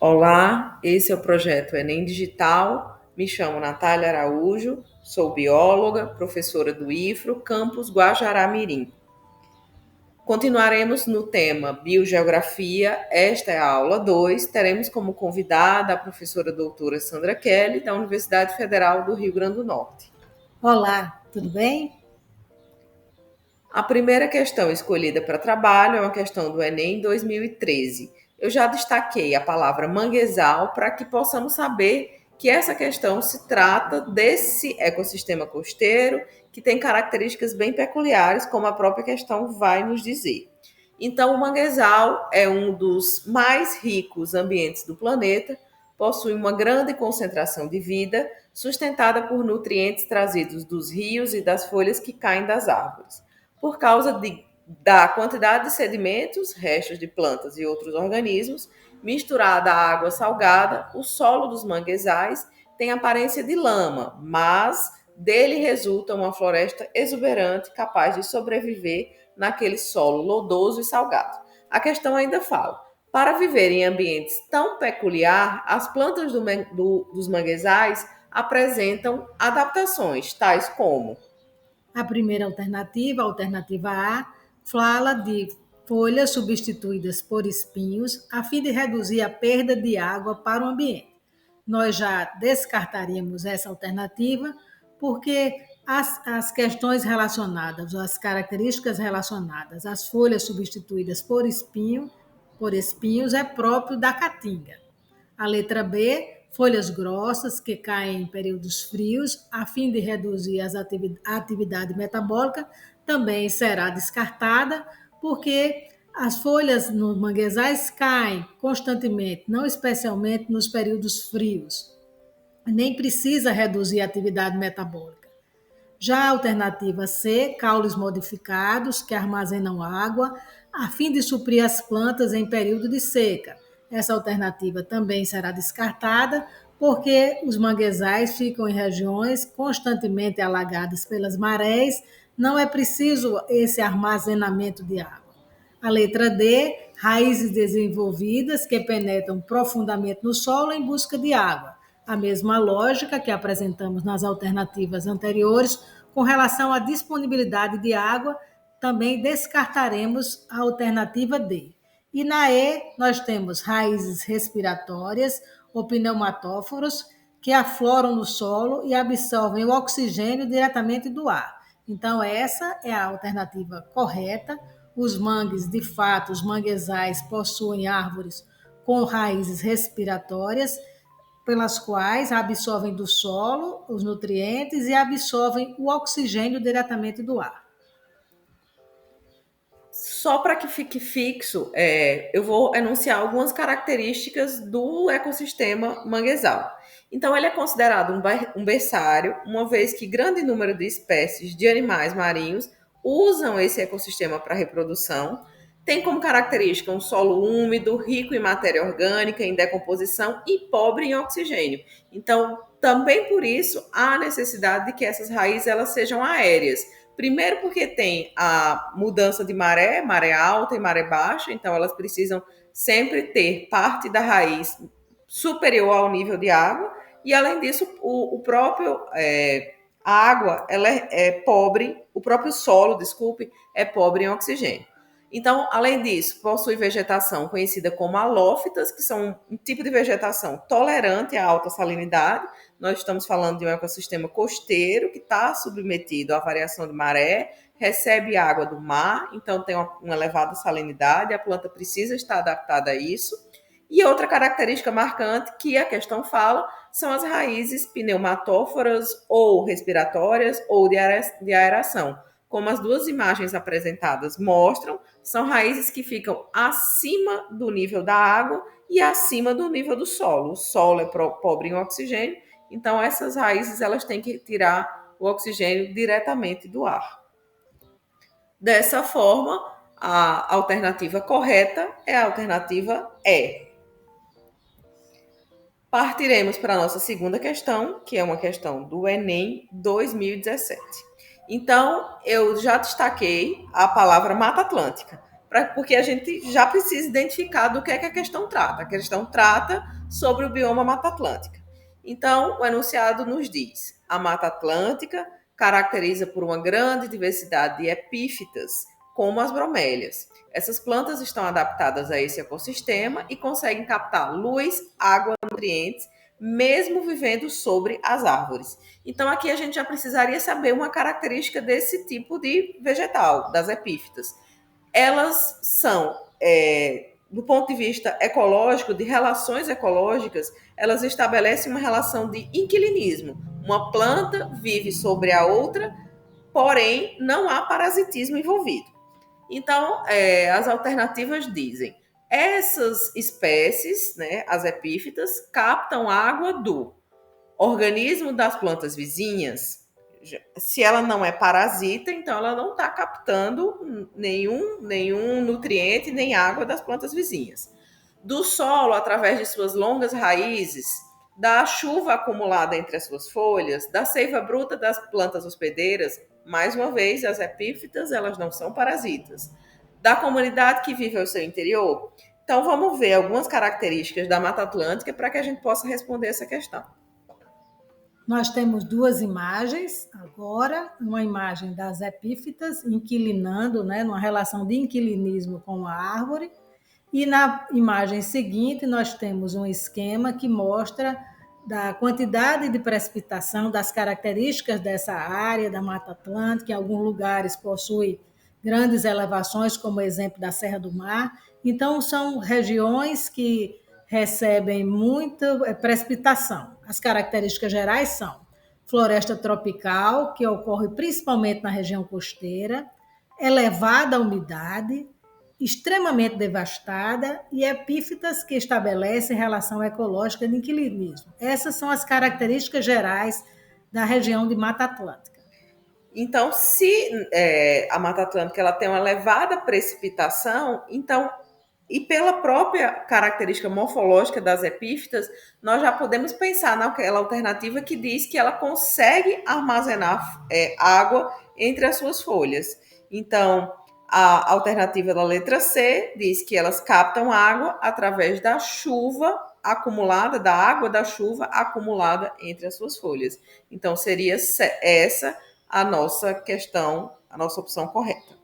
Olá, esse é o projeto Enem Digital. Me chamo Natália Araújo, sou bióloga, professora do IFRO, campus Guajará-Mirim. Continuaremos no tema Biogeografia. Esta é a aula 2. Teremos como convidada a professora doutora Sandra Kelly, da Universidade Federal do Rio Grande do Norte. Olá, tudo bem? A primeira questão escolhida para trabalho é uma questão do Enem 2013. Eu já destaquei a palavra manguezal para que possamos saber que essa questão se trata desse ecossistema costeiro que tem características bem peculiares, como a própria questão vai nos dizer. Então, o manguezal é um dos mais ricos ambientes do planeta, possui uma grande concentração de vida, sustentada por nutrientes trazidos dos rios e das folhas que caem das árvores. Por causa da quantidade de sedimentos, restos de plantas e outros organismos, misturada à água salgada, o solo dos manguezais tem aparência de lama, mas dele resulta uma floresta exuberante capaz de sobreviver naquele solo lodoso e salgado. A questão ainda fala: para viver em ambientes tão peculiar, as plantas dos manguezais apresentam adaptações, tais como A primeira alternativa, a alternativa A, fala de folhas substituídas por espinhos a fim de reduzir a perda de água para o ambiente. Nós já descartaríamos essa alternativa porque as questões relacionadas, ou as características relacionadas às folhas substituídas por espinhos é próprio da caatinga. A letra B, folhas grossas que caem em períodos frios, a fim de reduzir a atividade metabólica, também será descartada, porque as folhas nos manguezais caem constantemente, não especialmente nos períodos frios. Nem precisa reduzir a atividade metabólica. Já a alternativa C, caules modificados que armazenam água a fim de suprir as plantas em período de seca. Essa alternativa também será descartada porque os manguezais ficam em regiões constantemente alagadas pelas marés, não é preciso esse armazenamento de água. A letra D, raízes desenvolvidas que penetram profundamente no solo em busca de água. A mesma lógica que apresentamos nas alternativas anteriores, com relação à disponibilidade de água, também descartaremos a alternativa D. E na E, nós temos raízes respiratórias ou pneumatóforos que afloram no solo e absorvem o oxigênio diretamente do ar. Então, essa é a alternativa correta. Os mangues, de fato, os manguezais possuem árvores com raízes respiratórias, pelas quais absorvem do solo os nutrientes e absorvem o oxigênio diretamente do ar. Só para que fique fixo, eu vou enunciar algumas características do ecossistema manguezal. Então, ele é considerado um berçário, uma vez que grande número de espécies de animais marinhos usam esse ecossistema para reprodução. Tem como característica um solo úmido, rico em matéria orgânica, em decomposição e pobre em oxigênio. Então, também por isso, há necessidade de que essas raízes elas sejam aéreas. Primeiro porque tem a mudança de maré, maré alta e maré baixa, então elas precisam sempre ter parte da raiz superior ao nível de água, e além disso, o próprio a água ela é pobre, o próprio solo, desculpe, é pobre em oxigênio. Então, além disso, possui vegetação conhecida como halófitas, que são um tipo de vegetação tolerante à alta salinidade. Nós estamos falando de um ecossistema costeiro que está submetido à variação de maré, recebe água do mar, então tem uma elevada salinidade, a planta precisa estar adaptada a isso. E outra característica marcante que a questão fala são as raízes pneumatóforas ou respiratórias ou de aeração. Como as duas imagens apresentadas mostram, são raízes que ficam acima do nível da água e acima do nível do solo. O solo é pobre em oxigênio, então essas raízes elas têm que tirar o oxigênio diretamente do ar. Dessa forma, a alternativa correta é a alternativa E. Partiremos para a nossa segunda questão, que é uma questão do Enem 2017. Então, eu já destaquei a palavra Mata Atlântica. porque a gente já precisa identificar do que é que a questão trata. A questão trata sobre o bioma Mata Atlântica. Então, o enunciado nos diz: a Mata Atlântica caracteriza por uma grande diversidade de epífitas, como as bromélias. Essas plantas estão adaptadas a esse ecossistema e conseguem captar luz, água, nutrientes, mesmo vivendo sobre as árvores. Então, aqui a gente já precisaria saber uma característica desse tipo de vegetal, das epífitas. Elas são, do ponto de vista ecológico, de relações ecológicas, elas estabelecem uma relação de inquilinismo. Uma planta vive sobre a outra, porém não há parasitismo envolvido. Então, as alternativas dizem: essas espécies, né, as epífitas, captam água do organismo das plantas vizinhas. Se ela não é parasita, então ela não está captando nenhum nutriente nem água das plantas vizinhas. Do solo, através de suas longas raízes, da chuva acumulada entre as suas folhas, da seiva bruta das plantas hospedeiras. Mais uma vez, as epífitas, elas não são parasitas. Da comunidade que vive ao seu interior. Então, vamos ver algumas características da Mata Atlântica para que a gente possa responder essa questão. Nós temos duas imagens agora, uma imagem das epífitas inquilinando, né, numa relação de inquilinismo com a árvore, e na imagem seguinte nós temos um esquema que mostra da quantidade de precipitação, das características dessa área da Mata Atlântica. Em alguns lugares possui grandes elevações, como o exemplo da Serra do Mar. Então, são regiões que recebem muita precipitação. As características gerais são floresta tropical, que ocorre principalmente na região costeira, elevada umidade, extremamente devastada, e epífitas que estabelecem relação ecológica de inquilinismo. Essas são as características gerais da região de Mata Atlântica. Então, se a Mata Atlântica ela tem uma elevada precipitação, então, e pela própria característica morfológica das epífitas, nós já podemos pensar naquela alternativa que diz que ela consegue armazenar água entre as suas folhas. Então, a alternativa da letra C diz que elas captam água através da chuva acumulada, da água da chuva acumulada entre as suas folhas. Então, seria essa a nossa questão, a nossa opção correta.